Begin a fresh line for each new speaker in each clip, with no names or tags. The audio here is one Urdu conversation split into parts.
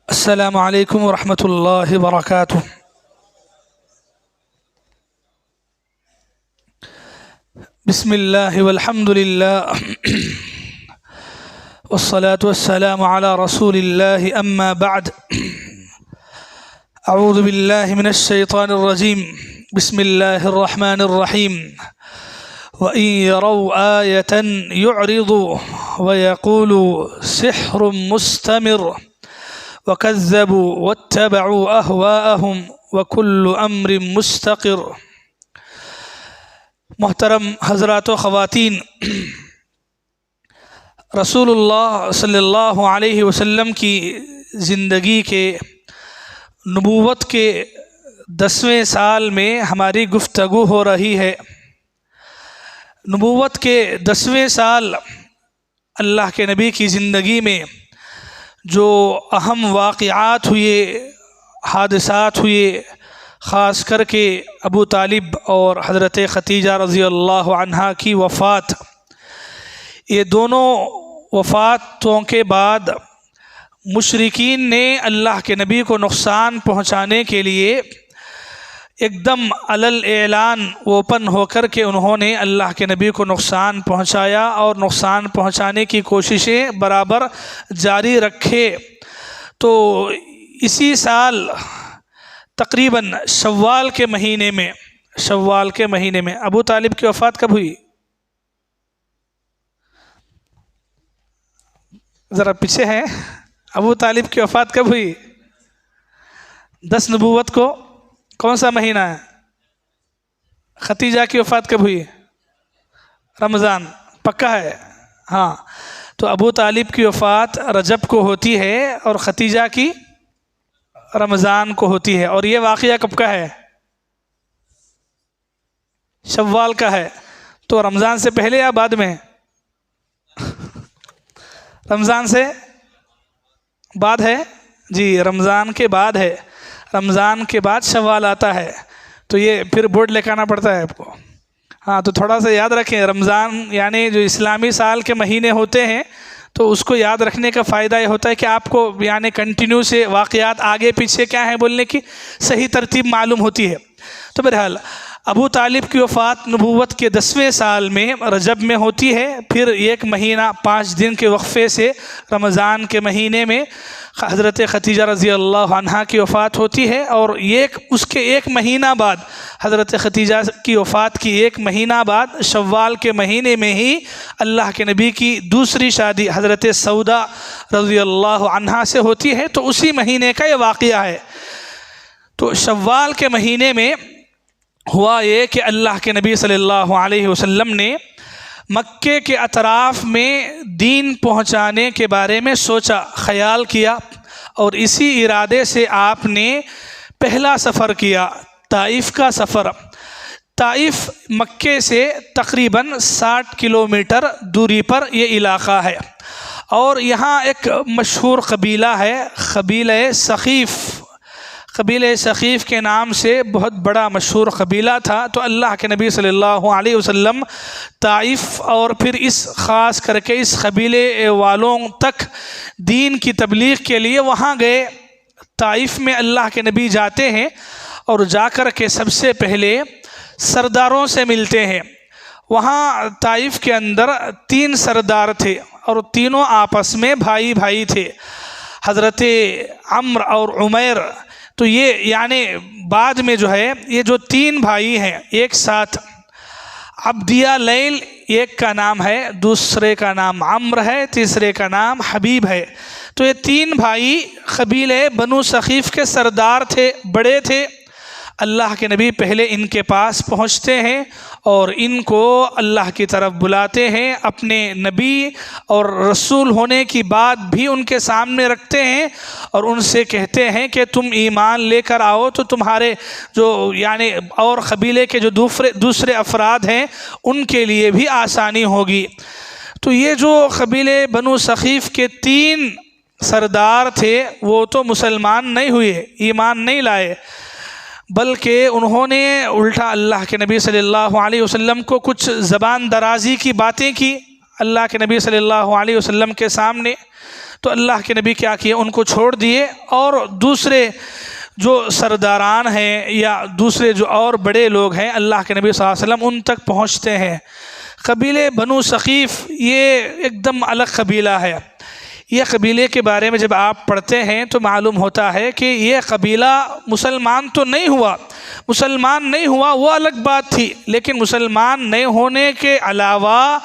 السلام علیکم ورحمۃ اللہ وبرکاتہ۔ بسم اللہ والحمد للہ والصلاة والسلام علی رسول اللہ، اما بعد، اعوذ باللہ من الشیطان الرجیم، بسم اللہ الرحمن الرحیم۔ وَإِن يَرَوْا آيَةً يُعْرِضُوا وَيَقُولُوا سِحْرٌ مُسْتَمِرٌ وَكَذَّبُوا وَاتَّبَعُوا أَهْوَاءَهُمْ وَكُلُّ أَمْرٍ مُسْتَقِرٌ۔ محترم حضرات و خواتین، رسول اللہ صلی اللہ علیہ وسلم کی زندگی کے نبوت کے 10ویں سال میں ہماری گفتگو ہو رہی ہے۔ نبوت کے 10ویں سال اللہ کے نبی کی زندگی میں جو اہم واقعات ہوئے، حادثات ہوئے، خاص کر کے ابو طالب اور حضرت ختیجہ رضی اللہ عنہا کی وفات، یہ دونوں وفاتوں کے بعد مشرکین نے اللہ کے نبی کو نقصان پہنچانے کے لیے ایک دم علل اعلان اوپن ہو کر کے انہوں نے اللہ کے نبی کو نقصان پہنچایا اور نقصان پہنچانے کی کوششیں برابر جاری رکھے۔ تو اسی سال تقریباً شوال کے مہینے میں ابو طالب کی وفات کب ہوئی؟ ذرا پیچھے ہیں، ابو طالب کی وفات کب ہوئی؟ 10 نبوت کو کون سا مہینہ ہے؟ ختیجہ کی وفات کب ہوئی؟ رمضان، پکا ہے؟ ہاں، تو ابو طالب کی وفات رجب کو ہوتی ہے اور ختیجہ کی رمضان کو ہوتی ہے۔ اور یہ واقعہ کب کا ہے؟ شوال کا ہے۔ تو رمضان سے پہلے یا بعد میں؟ رمضان سے بعد ہے جی، رمضان کے بعد ہے۔ رمضان کے بعد شوال آتا ہے، تو یہ پھر بورڈ لے کے آنا پڑتا ہے آپ کو۔ ہاں، تو تھوڑا سا یاد رکھیں، رمضان یعنی جو اسلامی سال کے مہینے ہوتے ہیں تو اس کو یاد رکھنے کا فائدہ یہ ہوتا ہے کہ آپ کو یعنی کنٹینیو سے واقعات آگے پیچھے کیا ہیں بولنے کی صحیح ترتیب معلوم ہوتی ہے۔ تو بہرحال ابو طالب کی وفات نبوت کے 10ویں سال میں رجب میں ہوتی ہے، پھر 1 مہینہ 5 دن کے وقفے سے رمضان کے مہینے میں حضرت ختیجہ رضی اللہ عنہا کی وفات ہوتی ہے، اور اس کے 1 مہینہ بعد، حضرت ختیجہ کی وفات کی 1 مہینہ بعد شوال کے مہینے میں ہی اللہ کے نبی کی دوسری شادی حضرت سودا رضی اللہ عنہا سے ہوتی ہے۔ تو اسی مہینے کا یہ واقعہ ہے۔ تو شوال کے مہینے میں ہوا یہ کہ اللہ کے نبی صلی اللہ علیہ وسلم نے مکے کے اطراف میں دین پہنچانے کے بارے میں سوچا، خیال کیا، اور اسی ارادے سے آپ نے پہلا سفر کیا، طائف کا سفر۔ طائف مکے سے تقریباً 60 کلومیٹر دوری پر یہ علاقہ ہے، اور یہاں ایک مشہور قبیلہ ہے، قبیلہ ثقیف کے نام سے بہت بڑا مشہور قبیلہ تھا۔ تو اللہ کے نبی صلی اللہ علیہ وسلم طائف اور پھر خاص کر کے اس قبیلے والوں تک دین کی تبلیغ کے لیے وہاں گئے۔ طائف میں اللہ کے نبی جاتے ہیں اور جا کر کے سب سے پہلے سرداروں سے ملتے ہیں۔ وہاں طائف کے اندر 3 سردار تھے، اور تینوں آپس میں بھائی تھے، حضرت عمرو اور عمیر۔ تو یہ یعنی بعد میں جو ہے یہ جو 3 بھائی ہیں ایک ساتھ، عبدیہ لیل ایک کا نام ہے، دوسرے کا نام عمرو ہے، تیسرے کا نام حبیب ہے۔ تو یہ 3 بھائی قبیلے بنو ثقیف کے سردار تھے، بڑے تھے۔ اللہ کے نبی پہلے ان کے پاس پہنچتے ہیں اور ان کو اللہ کی طرف بلاتے ہیں، اپنے نبی اور رسول ہونے کی بات بھی ان کے سامنے رکھتے ہیں، اور ان سے کہتے ہیں کہ تم ایمان لے کر آؤ تو تمہارے جو یعنی اور قبیلے کے جو دوسرے افراد ہیں ان کے لیے بھی آسانی ہوگی۔ تو یہ جو قبیلے بنو ثقیف کے 3 سردار تھے وہ تو مسلمان نہیں ہوئے، ایمان نہیں لائے، بلکہ انہوں نے الٹا اللہ کے نبی صلی اللہ علیہ وسلم کو کچھ زبان درازی کی باتیں کی اللہ کے نبی صلی اللہ علیہ وسلم کے سامنے، تو اللہ کے نبی کیا کیے، ان کو چھوڑ دیے اور دوسرے جو سرداران ہیں یا دوسرے جو اور بڑے لوگ ہیں اللہ کے نبی صلی اللہ علیہ وسلم ان تک پہنچتے ہیں۔ قبیلے بنو ثقیف یہ ایک دم الگ قبیلہ ہے۔ یہ قبیلے کے بارے میں جب آپ پڑھتے ہیں تو معلوم ہوتا ہے کہ یہ قبیلہ مسلمان تو نہیں ہوا، وہ الگ بات تھی، لیکن مسلمان نہیں ہونے کے علاوہ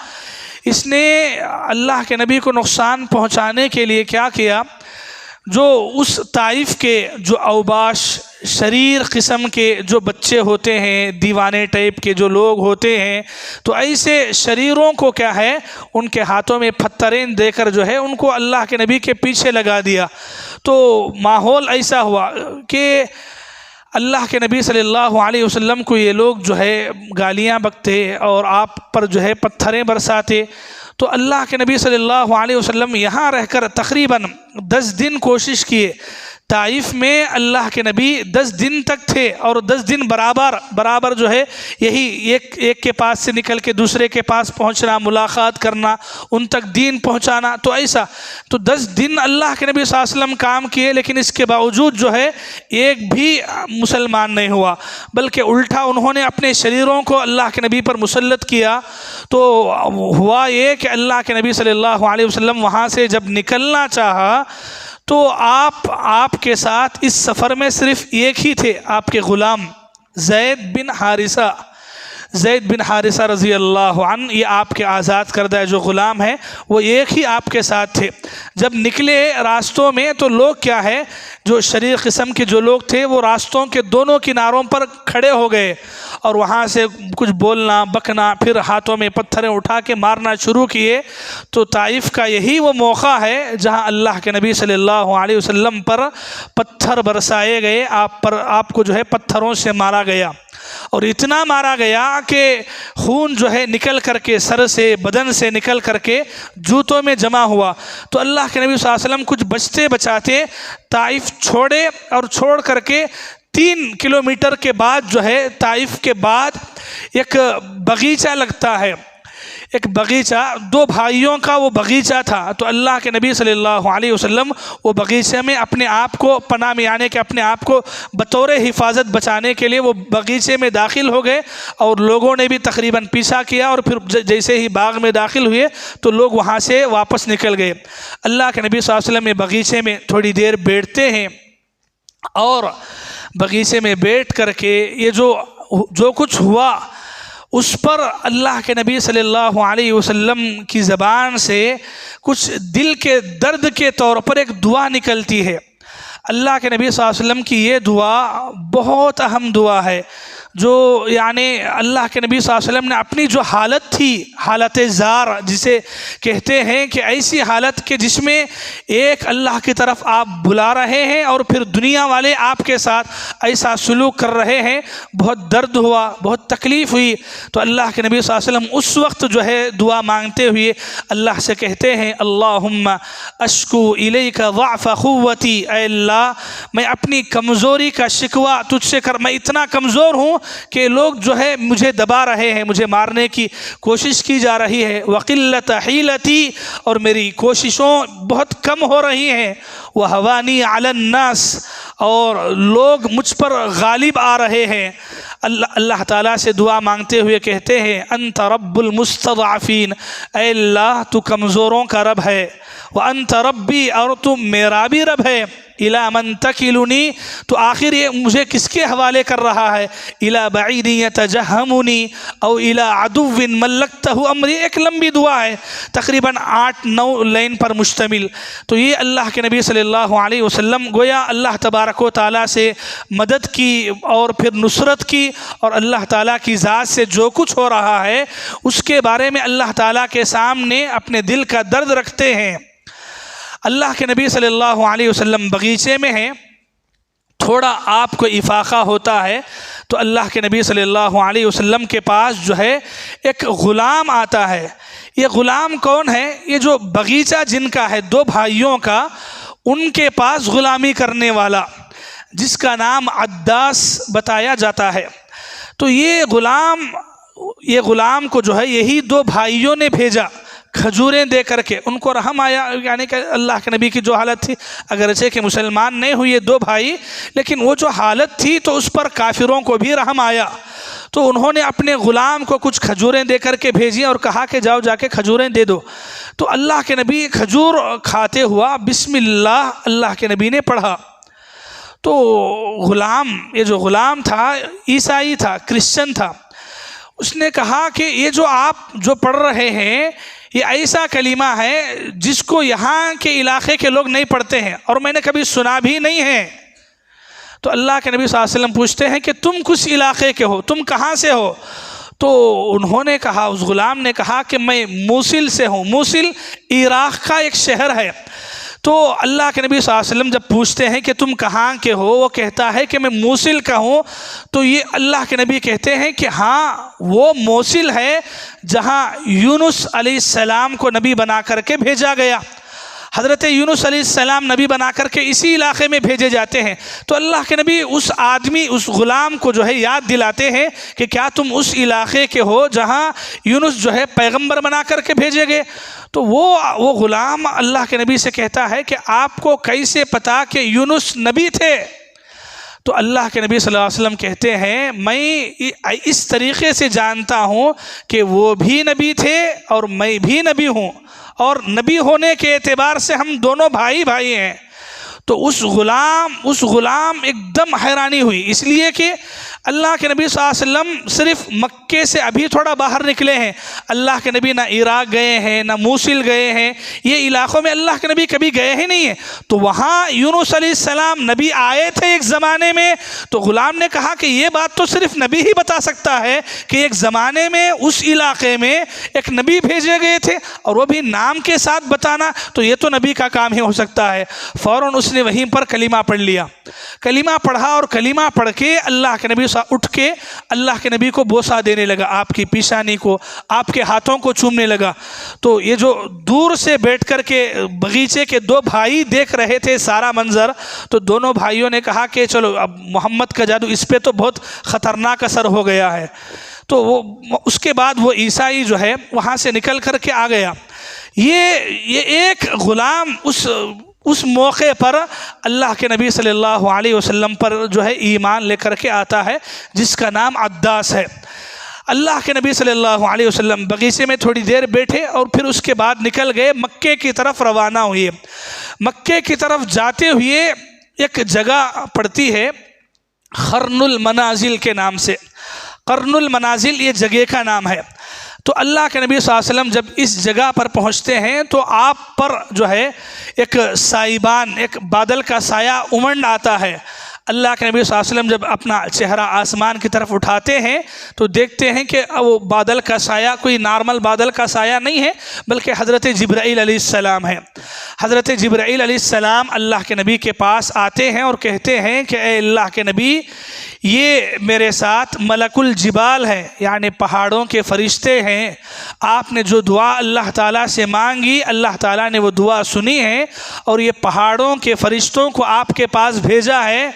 اس نے اللہ کے نبی کو نقصان پہنچانے کے لیے کیا کیا، جو اس طائف کے جو اوباش شریر قسم کے جو بچے ہوتے ہیں، دیوانے ٹائپ کے جو لوگ ہوتے ہیں، تو ایسے شریروں کو کیا ہے ان کے ہاتھوں میں پتھریں دے کر جو ہے ان کو اللہ کے نبی کے پیچھے لگا دیا۔ تو ماحول ایسا ہوا کہ اللہ کے نبی صلی اللہ علیہ وسلم کو یہ لوگ جو ہے گالیاں بکتے اور آپ پر جو ہے پتھریں برساتے۔ تو اللہ کے نبی صلی اللہ علیہ وسلم یہاں رہ کر تقریباً 10 دن کوشش کیے۔ طائف میں اللہ کے نبی 10 دن تک تھے اور 10 دن برابر جو ہے یہی ایک کے پاس سے نکل کے دوسرے کے پاس پہنچنا، ملاقات کرنا، ان تک دین پہنچانا، تو ایسا تو 10 دن اللہ کے نبی صلی اللہ علیہ وسلم کام کیے، لیکن اس کے باوجود جو ہے ایک بھی مسلمان نہیں ہوا، بلکہ الٹا انہوں نے اپنے شریروں کو اللہ کے نبی پر مسلط کیا۔ تو ہوا یہ کہ اللہ کے نبی صلی اللہ علیہ وسلم وہاں سے جب نکلنا چاہا تو آپ کے ساتھ اس سفر میں صرف ایک ہی تھے، آپ کے غلام زید بن حارثہ رضی اللہ عنہ، یہ آپ کے آزاد کردہ جو غلام ہیں وہ ایک ہی آپ کے ساتھ تھے۔ جب نکلے راستوں میں تو لوگ کیا ہے، جو شریر قسم کے جو لوگ تھے وہ راستوں کے دونوں کناروں پر کھڑے ہو گئے اور وہاں سے کچھ بولنا بکنا، پھر ہاتھوں میں پتھریں اٹھا کے مارنا شروع کیے۔ تو طائف کا یہی وہ موقع ہے جہاں اللہ کے نبی صلی اللہ علیہ وسلم پر پتھر برسائے گئے، آپ کو جو ہے پتھروں سے مارا گیا، اور اتنا مارا گیا کہ خون جو ہے نکل کر کے سر سے بدن سے نکل کر کے جوتوں میں جمع ہوا۔ تو اللہ کے نبی صلی اللہ علیہ وسلم کچھ بچتے بچاتے طائف چھوڑے، اور چھوڑ کر کے 3 کلومیٹر کے بعد جو ہے طائف کے بعد ایک باغیچہ لگتا ہے، ایک باغیچہ، 2 بھائیوں کا وہ باغیچہ تھا۔ تو اللہ کے نبی صلی اللہ علیہ وسلم وہ باغیچے میں اپنے آپ کو پناہ میں آنے کے، اپنے آپ کو بطور حفاظت بچانے کے لیے وہ باغیچے میں داخل ہو گئے، اور لوگوں نے بھی تقریباً پیچھا کیا، اور پھر جیسے ہی باغ میں داخل ہوئے تو لوگ وہاں سے واپس نکل گئے۔ اللہ کے نبی صلی اللہ علیہ وسلم باغیچے میں تھوڑی دیر بیٹھتے ہیں، اور باغیچے میں بیٹھ کر کے یہ جو کچھ ہوا اس پر اللہ کے نبی صلی اللہ علیہ وسلم کی زبان سے کچھ دل کے درد کے طور پر ایک دعا نکلتی ہے۔ اللہ کے نبی صلی اللہ علیہ وسلم کی یہ دعا بہت اہم دعا ہے، جو یعنی اللہ کے نبی صلی اللہ علیہ وسلم نے اپنی جو حالت تھی، حالت زار جسے کہتے ہیں، کہ ایسی حالت کہ جس میں ایک اللہ کی طرف آپ بلا رہے ہیں اور پھر دنیا والے آپ کے ساتھ ایسا سلوک کر رہے ہیں، بہت درد ہوا، بہت تکلیف ہوئی۔ تو اللہ کے نبی صلی اللہ علیہ وسلم اس وقت جو ہے دعا مانگتے ہوئے اللہ سے کہتے ہیں، اللہم اشکو الیک ضعف قوتی، اے اللہ میں اپنی کمزوری کا شکوہ تجھ سے میں اتنا کمزور ہوں کہ لوگ جو ہے مجھے دبا رہے ہیں، مجھے مارنے کی کوشش کی جا رہی ہے، وقلت حیلتی، اور میری کوششوں بہت کم ہو رہی ہیں، وہوانی علی الناس، اور لوگ مجھ پر غالب آ رہے ہیں۔ اللہ تعالیٰ سے دعا مانگتے ہوئے کہتے ہیں، انت رب المستضعفین، اے اللہ تو کمزوروں کا رب ہے، وانت ربی، اور تو میرا بھی رب ہے، الی من تکلنی، تو آخر یہ مجھے کس کے حوالے کر رہا ہے، الی بعید یتجہمنی او الی عدو ملکتہ امری، ایک لمبی دعا ہے تقریباً 8-9 لائن پر مشتمل۔ تو یہ اللہ کے نبی صلی اللہ علیہ وسلم گویا اللہ تبارک و تعالیٰ سے مدد کی اور پھر نصرت کی، اور اللہ تعالیٰ کی ذات سے جو کچھ ہو رہا ہے اس کے بارے میں اللہ تعالیٰ کے سامنے اپنے دل کا درد رکھتے ہیں۔ اللہ کے نبی صلی اللہ علیہ وسلم باغیچے میں ہیں، تھوڑا آپ کو افاقہ ہوتا ہے تو اللہ کے نبی صلی اللہ علیہ وسلم کے پاس جو ہے ایک غلام آتا ہے۔ یہ غلام کون ہے؟ یہ جو باغیچہ جن کا ہے 2 بھائیوں کا، ان کے پاس غلامی کرنے والا، جس کا نام عداس بتایا جاتا ہے۔ تو یہ غلام کو جو ہے یہی 2 بھائیوں نے بھیجا کھجوریں دے کر کے ان کو رحم آیا، یعنی کہ اللہ کے نبی کی جو حالت تھی، اگرچہ کہ مسلمان نہیں ہوئے دو بھائی، لیکن وہ جو حالت تھی تو اس پر کافروں کو بھی رحم آیا، تو انہوں نے اپنے غلام کو کچھ کھجوریں دے کر کے بھیجی اور کہا کہ جاؤ جا کے کھجوریں دے دو۔ تو اللہ کے نبی کھجور کھاتے ہوا بسم اللہ کے نبی نے پڑھا، تو غلام، یہ جو غلام تھا عیسائی تھا، کرسچن تھا، اس نے کہا کہ یہ جو آپ جو پڑھ رہے ہیں یہ ایسا کلمہ ہے جس کو یہاں کے علاقے کے لوگ نہیں پڑھتے ہیں اور میں نے کبھی سنا بھی نہیں ہے۔ تو اللہ کے نبی صلی اللہ علیہ وسلم پوچھتے ہیں کہ تم کس علاقے کے ہو، تم کہاں سے ہو؟ تو انہوں نے کہا، اس غلام نے کہا کہ میں موصل سے ہوں۔ موصل عراق کا ایک شہر ہے۔ تو اللہ کے نبی صلی اللہ علیہ وسلم جب پوچھتے ہیں کہ تم کہاں کے ہو، وہ کہتا ہے کہ میں موصل کا ہوں، تو یہ اللہ کے نبی کہتے ہیں کہ ہاں وہ موصل ہے جہاں یونس علیہ السلام کو نبی بنا کر کے بھیجا گیا۔ حضرت یونس علیہ السلام نبی بنا کر کے اسی علاقے میں بھیجے جاتے ہیں۔ تو اللہ کے نبی اس آدمی، اس غلام کو جو ہے یاد دلاتے ہیں کہ کیا تم اس علاقے کے ہو جہاں یونس جو ہے پیغمبر بنا کر کے بھیجے گئے؟ تو وہ غلام اللہ کے نبی سے کہتا ہے کہ آپ کو کیسے پتا کہ یونس نبی تھے؟ تو اللہ کے نبی صلی اللہ علیہ وسلم کہتے ہیں میں اس طریقے سے جانتا ہوں کہ وہ بھی نبی تھے اور میں بھی نبی ہوں، اور نبی ہونے کے اعتبار سے ہم دونوں بھائی بھائی ہیں۔ تو اس غلام ایک دم حیرانی ہوئی، اس لیے کہ اللہ کے نبی صلی اللہ علیہ وسلم صرف مکے سے ابھی تھوڑا باہر نکلے ہیں۔ اللہ کے نبی نہ عراق گئے ہیں، نہ موصل گئے ہیں، یہ علاقوں میں اللہ کے نبی کبھی گئے ہی نہیں ہیں۔ تو وہاں یونس علیہ السلام نبی آئے تھے ایک زمانے میں، تو غلام نے کہا کہ یہ بات تو صرف نبی ہی بتا سکتا ہے کہ ایک زمانے میں اس علاقے میں ایک نبی بھیجے گئے تھے، اور وہ بھی نام کے ساتھ بتانا، تو یہ تو نبی کا کام ہی ہو سکتا ہے۔ فوراً اس نے وہیں پر کلمہ پڑھ لیا، کلمہ پڑھا، اور کلمہ پڑھ کے اللہ کے نبی اٹھ کے اللہ کے نبی کو بوسہ دینے لگا، آپ کی پیشانی کو، آپ کے ہاتھوں کو چومنے لگا۔ تو یہ جو دور سے بیٹھ کر کے بغیچے کے دو بھائی دیکھ رہے تھے سارا منظر، تو دونوں بھائیوں نے کہا کہ چلو اب محمد کا جادو اس پہ تو بہت خطرناک اثر ہو گیا ہے۔ تو اس کے بعد وہ عیسائی جو ہے وہاں سے نکل کر کے آ گیا۔ یہ ایک غلام اس موقع پر اللہ کے نبی صلی اللہ علیہ وسلم پر جو ہے ایمان لے کر کے آتا ہے، جس کا نام عداس ہے۔ اللہ کے نبی صلی اللہ علیہ وسلم بغیچے میں تھوڑی دیر بیٹھے اور پھر اس کے بعد نکل گئے، مکے کی طرف روانہ ہوئے۔ مکے کی طرف جاتے ہوئے ایک جگہ پڑتی ہے قرن المنازل کے نام سے۔ قرن المنازل یہ جگہ کا نام ہے۔ تو اللہ کے نبی صلی اللہ علیہ وسلم جب اس جگہ پر پہنچتے ہیں تو آپ پر جو ہے ایک سائبان، ایک بادل کا سایہ امنڈ آتا ہے۔ اللہ کے نبی صلی اللہ علیہ وسلم جب اپنا چہرہ آسمان کی طرف اٹھاتے ہیں تو دیکھتے ہیں کہ وہ بادل کا سایہ کوئی نارمل بادل کا سایہ نہیں ہے، بلکہ حضرت جبرائیل علیہ السلام ہے۔ حضرت جبرائیل علیہ السلام اللہ کے نبی کے پاس آتے ہیں اور کہتے ہیں کہ اے اللہ کے نبی، یہ میرے ساتھ ملک الجبال ہے، یعنی پہاڑوں کے فرشتے ہیں۔ آپ نے جو دعا اللہ تعالیٰ سے مانگی، اللہ تعالیٰ نے وہ دعا سنی ہے، اور یہ پہاڑوں کے فرشتوں کو آپ کے پاس بھیجا ہے،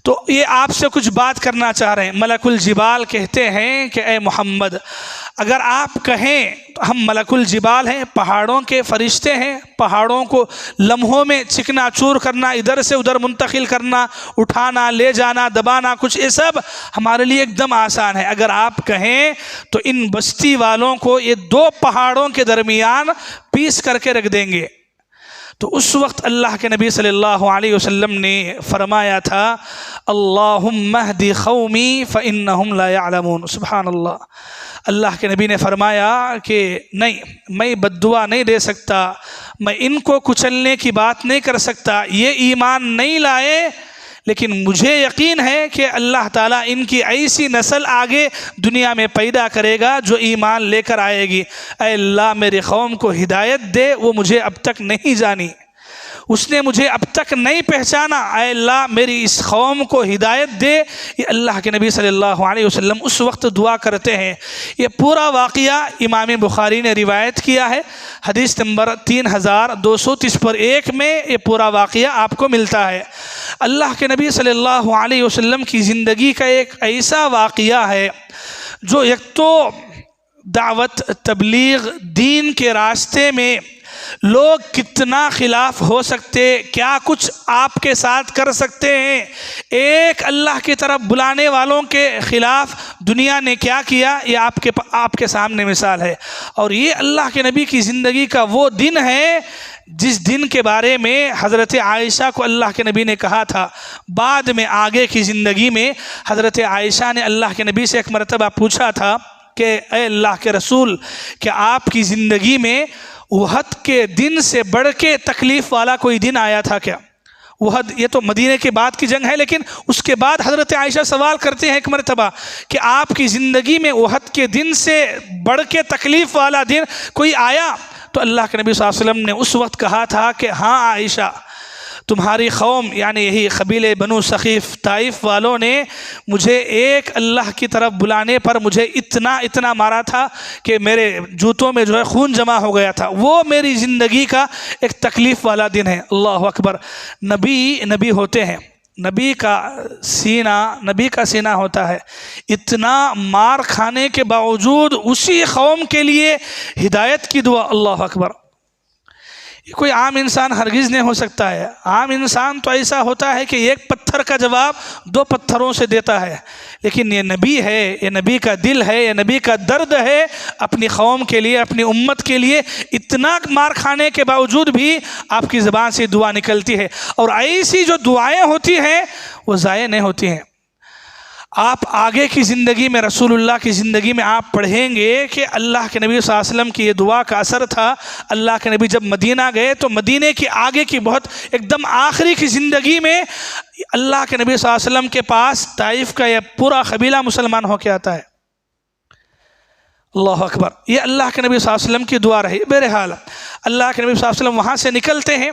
تو یہ آپ سے کچھ بات کرنا چاہ رہے ہیں۔ ملک الجبال کہتے ہیں کہ اے محمد، اگر آپ کہیں تو ہم ملک الجبال ہیں، پہاڑوں کے فرشتے ہیں، پہاڑوں کو لمحوں میں چکنا چور کرنا، ادھر سے ادھر منتقل کرنا، اٹھانا، لے جانا، دبانا، کچھ یہ سب ہمارے لیے ایک دم آسان ہے۔ اگر آپ کہیں تو ان بستی والوں کو یہ دو پہاڑوں کے درمیان پیس کر کے رکھ دیں گے۔ تو اس وقت اللہ کے نبی صلی اللہ علیہ وسلم نے فرمایا تھا، اللہم اہد قومی فإنہم لا یعلمون۔ سبحان اللہ۔ اللہ کے نبی نے فرمایا کہ نہیں، میں بد دعا نہیں دے سکتا، میں ان کو کچلنے کی بات نہیں کر سکتا، یہ ایمان نہیں لائے، لیکن مجھے یقین ہے کہ اللہ تعالیٰ ان کی ایسی نسل آگے دنیا میں پیدا کرے گا جو ایمان لے کر آئے گی۔ اے اللہ میری قوم کو ہدایت دے، وہ مجھے اب تک نہیں جانی، اس نے مجھے اب تک نہیں پہچانا، اے اللہ میری اس قوم کو ہدایت دے۔ یہ اللہ کے نبی صلی اللہ علیہ وسلم اس وقت دعا کرتے ہیں۔ یہ پورا واقعہ امام بخاری نے روایت کیا ہے، حدیث نمبر 3231 میں یہ پورا واقعہ آپ کو ملتا ہے۔ اللہ کے نبی صلی اللہ علیہ وسلم کی زندگی کا ایک ایسا واقعہ ہے جو ایک تو دعوت تبلیغ دین کے راستے میں لوگ کتنا خلاف ہو سکتے، کیا کچھ آپ کے ساتھ کر سکتے ہیں، ایک اللہ کی طرف بلانے والوں کے خلاف دنیا نے کیا کیا، یہ آپ کے سامنے مثال ہے۔ اور یہ اللہ کے نبی کی زندگی کا وہ دن ہے جس دن کے بارے میں حضرت عائشہ کو اللہ کے نبی نے کہا تھا۔ بعد میں آگے کی زندگی میں حضرت عائشہ نے اللہ کے نبی سے ایک مرتبہ پوچھا تھا کہ اے اللہ کے رسول، کیا آپ کی زندگی میں احد کے دن سے بڑھ کے تکلیف والا کوئی دن آیا تھا کیا؟ احد یہ تو مدینے کے بعد کی جنگ ہے، لیکن اس کے بعد حضرت عائشہ سوال کرتے ہیں ایک مرتبہ کہ آپ کی زندگی میں احد کے دن سے بڑھ کے تکلیف والا دن کوئی آیا؟ تو اللہ کے نبی صلی اللہ علیہ وسلم نے اس وقت کہا تھا کہ ہاں عائشہ، تمہاری قوم یعنی یہی قبیلے بنو ثقیف طائف والوں نے مجھے ایک اللہ کی طرف بلانے پر مجھے اتنا مارا تھا کہ میرے جوتوں میں جو ہے خون جمع ہو گیا تھا، وہ میری زندگی کا ایک تکلیف والا دن ہے۔ اللہ اکبر۔ نبی ہوتے ہیں، نبی کا سینہ ہوتا ہے، اتنا مار کھانے کے باوجود اسی قوم کے لیے ہدایت کی دعا۔ اللہ اکبر۔ یہ کوئی عام انسان ہرگز نہیں ہو سکتا ہے۔ عام انسان تو ایسا ہوتا ہے کہ ایک پتھر کا جواب 2 پتھروں سے دیتا ہے، لیکن یہ نبی ہے، یہ نبی کا دل ہے، یہ نبی کا درد ہے اپنی قوم کے لیے، اپنی امت کے لیے۔ اتنا مار کھانے کے باوجود بھی آپ کی زبان سے دعا نکلتی ہے، اور ایسی جو دعائیں ہوتی ہیں وہ ضائع نہیں ہوتی ہیں۔ آپ آگے کی زندگی میں رسول اللہ کی زندگی میں آپ پڑھیں گے کہ اللہ کے نبی صلی اللہ علیہ وسلم کی یہ دعا کا اثر تھا۔ اللہ کے نبی جب مدینہ گئے تو مدینے کی آگے کی بہت ایک دم آخری کی زندگی میں اللہ کے نبی صلی اللہ علیہ وسلم کے پاس طائف کا یہ پورا قبیلہ مسلمان ہو کے آتا ہے۔ اللہ اکبر۔ یہ اللہ کے نبی صلی اللہ علیہ وسلم کی دعا رہی۔ بہرحال اللہ کے نبی صلی اللہ علیہ وسلم وہاں سے نکلتے ہیں،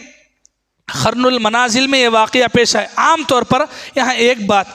قرن المنازل میں یہ واقعہ پیش ہے۔ عام طور پر یہاں ایک بات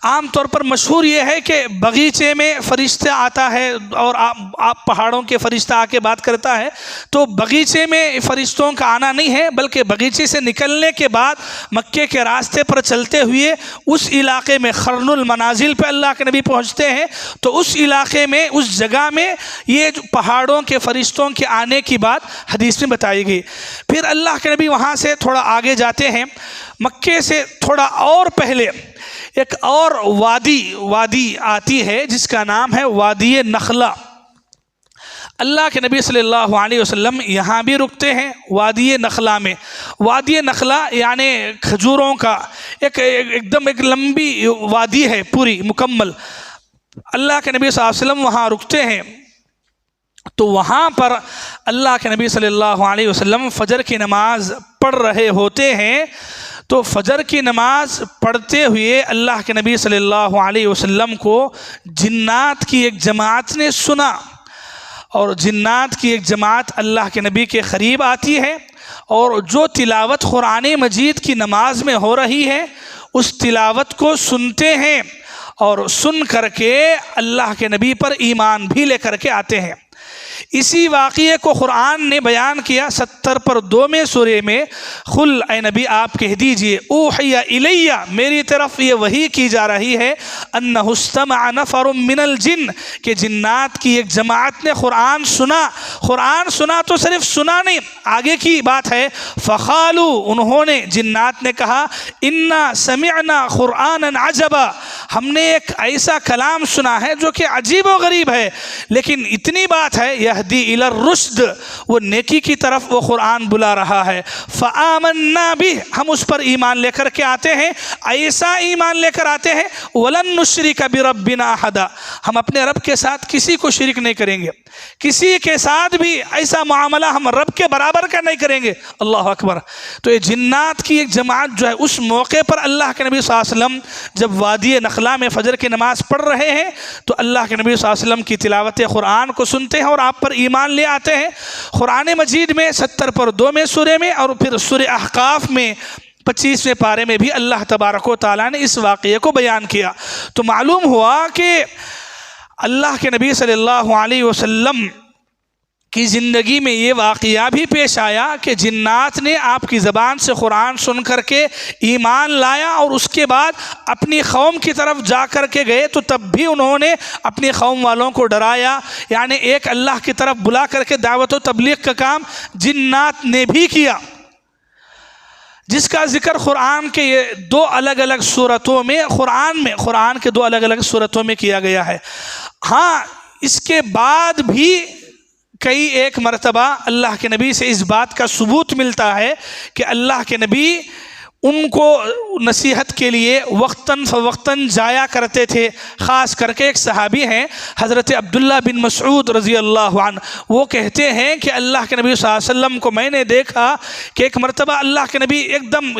عام طور پر مشہور یہ ہے کہ باغیچے میں فرشتہ آتا ہے اور آپ پہاڑوں کے فرشتہ آ کے بات کرتا ہے، تو باغیچے میں فرشتوں کا آنا نہیں ہے، بلکہ باغیچے سے نکلنے کے بعد مکے کے راستے پر چلتے ہوئے اس علاقے میں قرن المنازل پہ اللہ کے نبی پہنچتے ہیں، تو اس علاقے میں اس جگہ میں یہ جو پہاڑوں کے فرشتوں کے آنے کی بات حدیث میں بتائی گئی۔ پھر اللہ کے نبی وہاں سے تھوڑا آگے جاتے ہیں، مکے سے تھوڑا اور پہلے ایک اور وادی آتی ہے جس کا نام ہے وادی نخلہ۔ اللہ کے نبی صلی اللہ علیہ وسلم یہاں بھی رکتے ہیں وادی نخلہ میں۔ وادی نخلہ یعنی کھجوروں کا ایک دم ایک لمبی وادی ہے پوری مکمل۔ اللہ کے نبی صلی اللہ علیہ وسلم وہاں رکتے ہیں، تو وہاں پر اللہ کے نبی صلی اللہ علیہ وسلم فجر کی نماز پڑھ رہے ہوتے ہیں، تو فجر کی نماز پڑھتے ہوئے اللہ کے نبی صلی اللہ علیہ وسلم کو جنات کی ایک جماعت نے سنا، اور جنات کی ایک جماعت اللہ کے نبی کے قریب آتی ہے، اور جو تلاوت قرآن مجید کی نماز میں ہو رہی ہے اس تلاوت کو سنتے ہیں، اور سن کر کے اللہ کے نبی پر ایمان بھی لے کر کے آتے ہیں۔ اسی واقعے کو قرآن نے بیان کیا 70 پر 2 میں سورہ میں، قل اے نبی آپ کہہ دیجئے اوحی الیہ، میری طرف یہ وحی کی جا رہی ہے، انہ استمع نفر من الجن، کہ جنات کی ایک جماعت نے قرآن سنا تو صرف سنا نہیں، آگے کی بات ہے، فقالوا، انہوں نے جنات نے کہا، انا سمعنا قرآنا عجبا، ہم نے ایک ایسا کلام سنا ہے جو کہ عجیب و غریب ہے، لیکن اتنی بات ہے یہدی الی الرشد، وہ نیکی کی طرف وہ قرآن بلا رہا ہے، فآمنا بہ، ہم اس پر ایمان لے کر کے آتے ہیں، ایسا ایمان لے کر آتے ہیں، ولن نشرک بربنا احدا، ہم اپنے رب کے ساتھ کسی کو شرک نہیں کریں گے، کسی کے ساتھ بھی ایسا معاملہ ہم رب کے برابر کا نہیں کریں گے۔ اللہ اکبر۔ تو یہ جنات کی ایک جماعت جو ہے اس موقع پر اللہ کے نبی صلی اللہ علیہ وسلم جب وادی نخلا میں فجر کی نماز پڑھ رہے ہیں تو اللہ کے نبی صلی اللہ علیہ وسلم کی تلاوت قرآن کو سنتے ہیں اور آپ پر ایمان لے آتے ہیں۔ قرآن مجید میں 70 پر 2 میں سورہ میں، اور پھر سورہ احقاف میں 25ویں پارے میں بھی اللہ تبارک و تعالیٰ نے اس واقعے کو بیان کیا۔ تو معلوم ہوا کہ اللہ کے نبی صلی اللہ علیہ وسلم کی زندگی میں یہ واقعہ بھی پیش آیا کہ جنات نے آپ کی زبان سے قرآن سن کر کے ایمان لایا، اور اس کے بعد اپنی قوم کی طرف جا کر کے گئے تو تب بھی انہوں نے اپنی قوم والوں کو ڈرایا، یعنی ایک اللہ کی طرف بلا کر کے دعوت و تبلیغ کا کام جنات نے بھی کیا، جس کا ذکر قرآن کے یہ دو الگ الگ صورتوں میں قرآن کے دو الگ الگ صورتوں میں کیا گیا ہے۔ ہاں، اس کے بعد بھی کئی ایک مرتبہ اللہ کے نبی سے اس بات کا ثبوت ملتا ہے کہ اللہ کے نبی ان کو نصیحت کے لیے وقتاً فوقتاً جایا کرتے تھے۔ خاص کر کے ایک صحابی ہیں حضرت عبداللہ بن مسعود رضی اللہ عنہ، وہ کہتے ہیں کہ اللہ کے نبی صلی اللہ علیہ وسلم کو میں نے دیکھا کہ ایک مرتبہ اللہ کے نبی ایک دم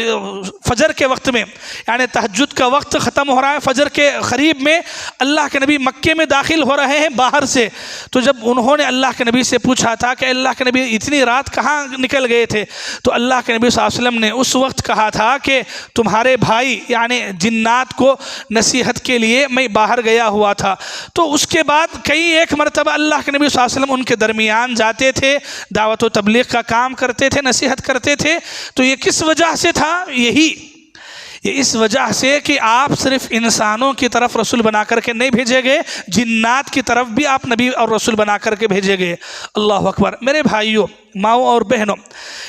فجر کے وقت میں، یعنی تہجد کا وقت ختم ہو رہا ہے، فجر کے قریب میں اللہ کے نبی مکے میں داخل ہو رہے ہیں باہر سے، تو جب انہوں نے اللہ کے نبی سے پوچھا تھا کہ اللہ کے نبی اتنی رات کہاں نکل گئے تھے، تو اللہ کے نبی صلی اللہ علیہ وسلم نے اس وقت کہا تھا کہ تمہارے بھائی یعنی جنات کو نصیحت کے لیے میں باہر گیا ہوا تھا۔ تو اس کے بعد کئی ایک مرتبہ اللہ کے نبی صلی اللہ علیہ وسلم ان کے درمیان جاتے تھے، دعوت و تبلیغ کا کام کرتے تھے، نصیحت کرتے تھے۔ تو یہ کس وجہ سے تھا؟ یہ اس وجہ سے کہ آپ صرف انسانوں کی طرف رسول بنا کر کے نہیں بھیجے گئے، جنات کی طرف بھی آپ نبی اور رسول بنا کر کے بھیجے گئے۔ اللہ اکبر۔ میرے بھائیوں، ماؤں اور بہنوں،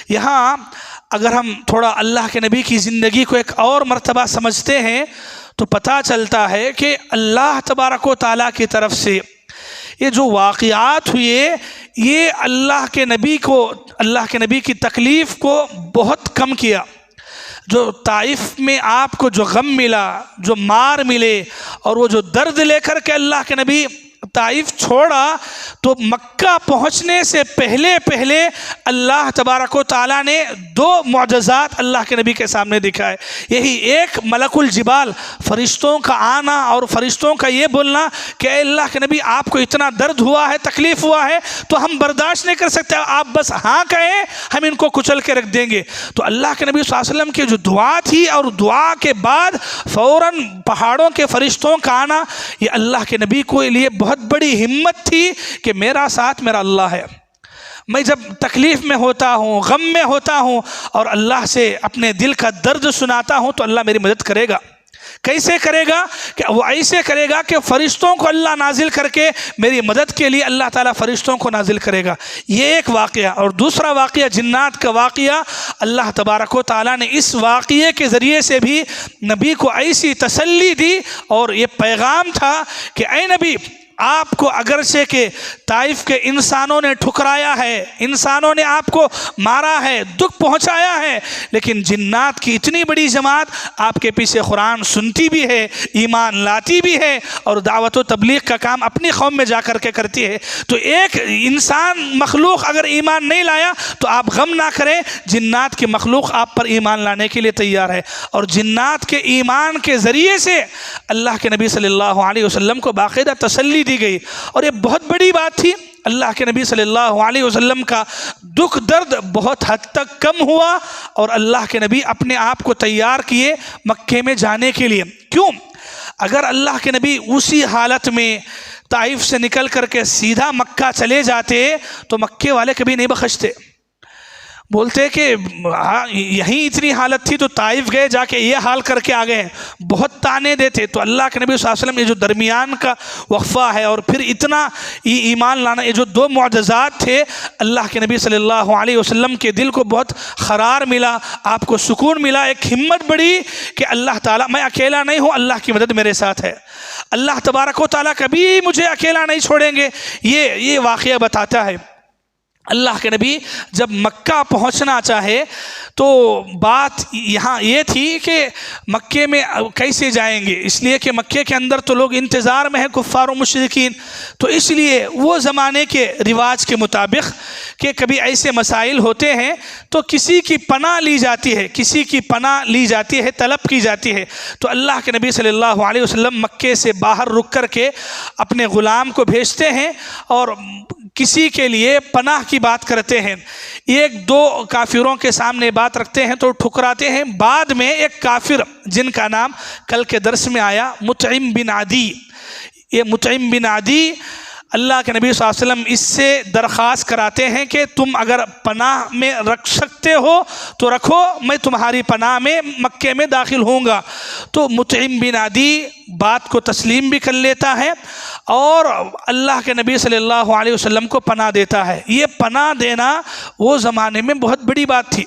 یہاں اگر ہم تھوڑا اللہ کے نبی کی زندگی کو ایک اور مرتبہ سمجھتے ہیں تو پتہ چلتا ہے کہ اللہ تبارک و تعالیٰ کی طرف سے یہ جو واقعات ہوئے، یہ اللہ کے نبی کی تکلیف کو بہت کم کیا۔ جو طائف میں آپ کو جو غم ملا، جو مار ملے، اور وہ جو درد لے کر کے اللہ کے نبی طائف چھوڑا، تو مکہ پہنچنے سے پہلے اللہ تبارک و تعالیٰ نے دو معجزات اللہ کے نبی کے سامنے دکھائے۔ یہی ایک ملک الجبال، فرشتوں کا آنا اور فرشتوں کا یہ بولنا کہ اے اللہ کے نبی آپ کو اتنا درد ہوا ہے، تکلیف ہوا ہے تو ہم برداشت نہیں کر سکتے، آپ بس ہاں کہیں ہم ان کو کچل کے رکھ دیں گے۔ تو اللہ کے نبی صلی اللہ علیہ وسلم کی جو دعا تھی، اور دعا کے بعد فوراً پہاڑوں کے فرشتوں کا آنا، یہ اللہ کے نبی کو لیے بہت بڑی ہمت تھی کہ میرا ساتھ میرا اللہ ہے۔ میں جب تکلیف میں ہوتا ہوں، غم میں ہوتا ہوں، اور اللہ سے اپنے دل کا درد سناتا ہوں، تو اللہ میری مدد کرے گا۔ کیسے کرے گا؟ کہ وہ ایسے کرے گا کہ فرشتوں کو اللہ نازل کر کے میری مدد کے لیے اللہ تعالیٰ فرشتوں کو نازل کرے گا۔ یہ ایک واقعہ۔ اور دوسرا واقعہ جنات کا واقعہ، اللہ تبارک و تعالیٰ نے اس واقعے کے ذریعے سے بھی نبی کو ایسی تسلی دی، اور یہ پیغام تھا کہ اے نبی، آپ کو اگرچہ کہ طائف کے انسانوں نے ٹھکرایا ہے، انسانوں نے آپ کو مارا ہے، دکھ پہنچایا ہے، لیکن جنات کی اتنی بڑی جماعت آپ کے پیچھے قرآن سنتی بھی ہے، ایمان لاتی بھی ہے، اور دعوت و تبلیغ کا کام اپنی قوم میں جا کر کے کرتی ہے۔ تو ایک انسان مخلوق اگر ایمان نہیں لایا تو آپ غم نہ کریں، جنات کی مخلوق آپ پر ایمان لانے کے لیے تیار ہے، اور جنات کے ایمان کے ذریعے سے اللہ کے نبی صلی اللہ علیہ وسلم کو باقاعدہ تسلی دی گئی۔ اور یہ بہت بڑی بات تھی، اللہ کے نبی صلی اللہ علیہ وسلم کا دکھ درد بہت حد تک کم ہوا، اور اللہ کے نبی اپنے آپ کو تیار کیے مکے میں جانے کے لیے۔ کیوں؟ اگر اللہ کے نبی اسی حالت میں طائف سے نکل کر کے سیدھا مکہ چلے جاتے تو مکے والے کبھی نہیں بخشتے، بولتے کہ یہیں اتنی حالت تھی تو طائف گئے، جا کے یہ حال کر کے آ گئے، بہت تانے دیتے۔ تو اللہ کے نبی صلی اللہ علیہ وسلم یہ جو درمیان کا وقفہ ہے، اور پھر اتنا ایمان لانا، یہ جو دو معجزات تھے، اللہ کے نبی صلی اللہ علیہ وسلم کے دل کو بہت قرار ملا، آپ کو سکون ملا، ایک ہمت بڑھی کہ اللہ تعالیٰ، میں اکیلا نہیں ہوں، اللہ کی مدد میرے ساتھ ہے، اللہ تبارک و تعالیٰ کبھی مجھے اکیلا نہیں چھوڑیں گے۔ یہ واقعہ بتاتا ہے اللہ کے نبی جب مکہ پہنچنا چاہے تو بات یہاں یہ تھی کہ مکے میں کیسے جائیں گے، اس لیے کہ مکے کے اندر تو لوگ انتظار میں ہیں، کفار و مشرکین، تو اس لیے وہ زمانے کے رواج کے مطابق کہ کبھی ایسے مسائل ہوتے ہیں تو کسی کی پناہ لی جاتی ہے، کسی کی پناہ لی جاتی ہے، طلب کی جاتی ہے۔ تو اللہ کے نبی صلی اللہ علیہ وسلم مکے سے باہر رک کر کے اپنے غلام کو بھیجتے ہیں اور کسی کے لیے پناہ کی بات کرتے ہیں، ایک دو کافروں کے سامنے بات رکھتے ہیں تو ٹھکراتے ہیں۔ بعد میں ایک کافر جن کا نام کل کے درس میں آیا، مطعم بن عدی، یہ مطعم بن عدی اللہ کے نبی صلی اللہ علیہ وسلم اس سے درخواست کراتے ہیں کہ تم اگر پناہ میں رکھ سکتے ہو تو رکھو، میں تمہاری پناہ میں مکے میں داخل ہوں گا۔ تو مطعم بن عدی بات کو تسلیم بھی کر لیتا ہے اور اللہ کے نبی صلی اللہ علیہ وسلم کو پناہ دیتا ہے۔ یہ پناہ دینا وہ زمانے میں بہت بڑی بات تھی۔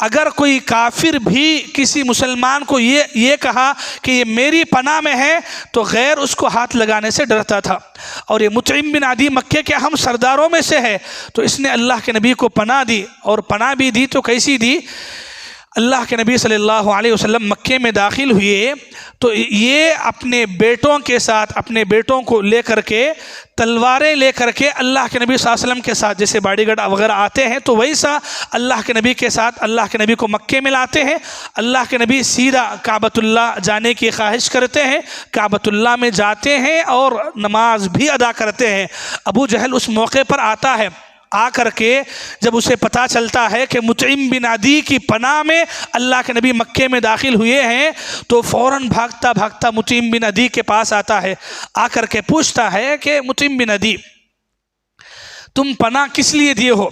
اگر کوئی کافر بھی کسی مسلمان کو یہ کہا کہ یہ میری پناہ میں ہے تو غیر اس کو ہاتھ لگانے سے ڈرتا تھا، اور یہ مطعم بن عدی مکے کے اہم سرداروں میں سے ہے، تو اس نے اللہ کے نبی کو پناہ دی، اور پناہ بھی دی تو کیسی دی؟ اللہ کے نبی صلی اللہ علیہ وسلم مکے میں داخل ہوئے تو یہ اپنے بیٹوں کے ساتھ، اپنے بیٹوں کو لے کر کے، تلواریں لے کر کے اللہ کے نبی صلی اللہ علیہ وسلم کے ساتھ، جیسے باڈی گارڈ وغیرہ آتے ہیں تو ویسا اللہ کے نبی کے ساتھ اللہ کے نبی کو مکے میں لاتے ہیں۔ اللہ کے نبی سیدھا کعبۃ اللہ جانے کی خواہش کرتے ہیں، کعبۃ اللہ میں جاتے ہیں اور نماز بھی ادا کرتے ہیں۔ ابو جہل اس موقع پر آتا ہے، آ کر کے جب اسے پتہ چلتا ہے کہ مطعم بن عدی کی پناہ میں اللہ کے نبی مکے میں داخل ہوئے ہیں تو فوراً بھاگتا بھاگتا مطعم بن عدی کے پاس آتا ہے، آ کر کے پوچھتا ہے کہ مطعم بن عدی تم پناہ کس لیے دیے ہو؟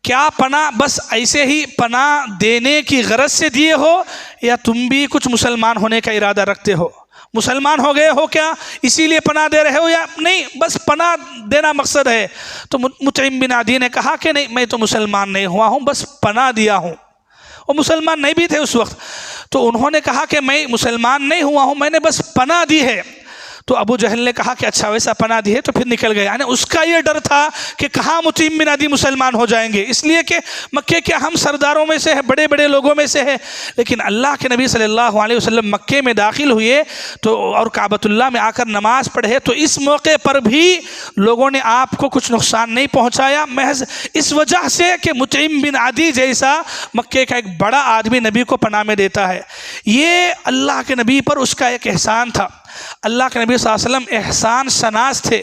کیا پناہ بس ایسے ہی پناہ دینے کی غرض سے دیے ہو یا تم بھی کچھ مسلمان ہونے کا ارادہ رکھتے ہو؟ مسلمان ہو گئے ہو کیا اسی لیے پناہ دے رہے ہو، یا نہیں بس پناہ دینا مقصد ہے؟ تو مطعم بن عدی نے کہا کہ نہیں، میں تو مسلمان نہیں ہوا ہوں، بس پناہ دیا ہوں۔ وہ مسلمان نہیں بھی تھے اس وقت، تو انہوں نے کہا کہ میں مسلمان نہیں ہوا ہوں، میں نے بس پناہ دی ہے۔ تو ابو جہل نے کہا کہ اچھا ویسا پناہ دی ہے، تو پھر نکل گئے۔ یعنی اس کا یہ ڈر تھا کہ کہاں مطعم بن عدی مسلمان ہو جائیں گے، اس لیے کہ مکے کے اہم سرداروں میں سے ہے، بڑے بڑے لوگوں میں سے ہے۔ لیکن اللہ کے نبی صلی اللہ علیہ وسلم مکے میں داخل ہوئے تو اور کعبۃ اللہ میں آ کر نماز پڑھے، تو اس موقع پر بھی لوگوں نے آپ کو کچھ نقصان نہیں پہنچایا، محض اس وجہ سے کہ مطعم بن عدی جیسا مکے کا ایک بڑا آدمی نبی کو پناہ میں دیتا ہے۔ یہ اللہ کے نبی پر اس کا ایک احسان تھا۔ اللہ کے نبی صلی اللہ علیہ وسلم احسان شناس تھے،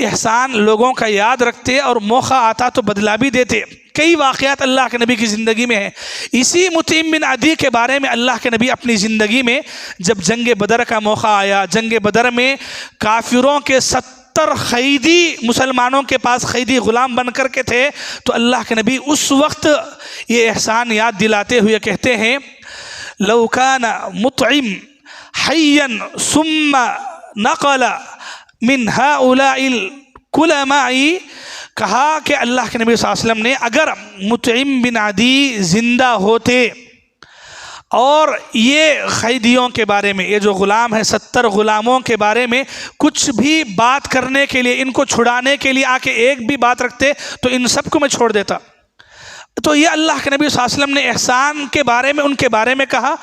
احسان لوگوں کا یاد رکھتے اور موقع آتا تو بدلا بھی دیتے۔ کئی واقعات اللہ کے نبی کی زندگی میں ہیں۔ اسی مطعم بن عدی کے بارے میں اللہ کے نبی اپنی زندگی میں جب جنگ بدر کا موقع آیا، جنگ بدر میں کافروں کے 70 قیدی مسلمانوں کے پاس قیدی غلام بن کر کے تھے، تو اللہ کے نبی اس وقت یہ احسان یاد دلاتے ہوئے کہتے ہیں لو کان مطعم حیا ثم نقل من هؤلاء العلماء، کہا کہ اللہ کے نبی صلی اللہ علیہ وسلم نے اگر مطعم بن عدی زندہ ہوتے اور یہ قیدیوں کے بارے میں، یہ جو غلام ہیں 70 غلاموں کے بارے میں کچھ بھی بات کرنے کے لیے، ان کو چھڑانے کے لیے آ کے ایک بھی بات رکھتے تو ان سب کو میں چھوڑ دیتا۔ تو یہ اللہ کے نبی صلی اللہ علیہ وسلم نے احسان کے بارے میں، ان کے بارے میں کہا۔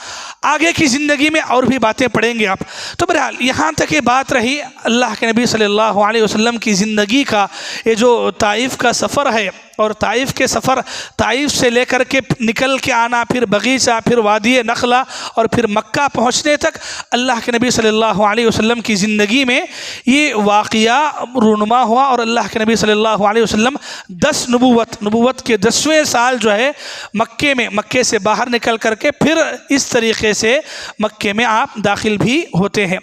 آگے کی زندگی میں اور بھی باتیں پڑھیں گے آپ۔ تو بہرحال یہاں تک یہ بات رہی اللہ کے نبی صلی اللہ علیہ وسلم کی زندگی کا، یہ جو طائف کا سفر ہے، اور طائف کے سفر، طائف سے لے کر کے نکل کے آنا، پھر بغیچہ، پھر وادی نخلہ، اور پھر مکہ پہنچنے تک اللہ کے نبی صلی اللہ علیہ وسلم کی زندگی میں یہ واقعہ رونما ہوا، اور اللہ کے نبی صلی اللہ علیہ وسلم 10 نبوت کے 10ویں سال جو ہے مکے سے باہر نکل کر کے پھر اس طریقے سے مکے میں آپ داخل بھی ہوتے ہیں۔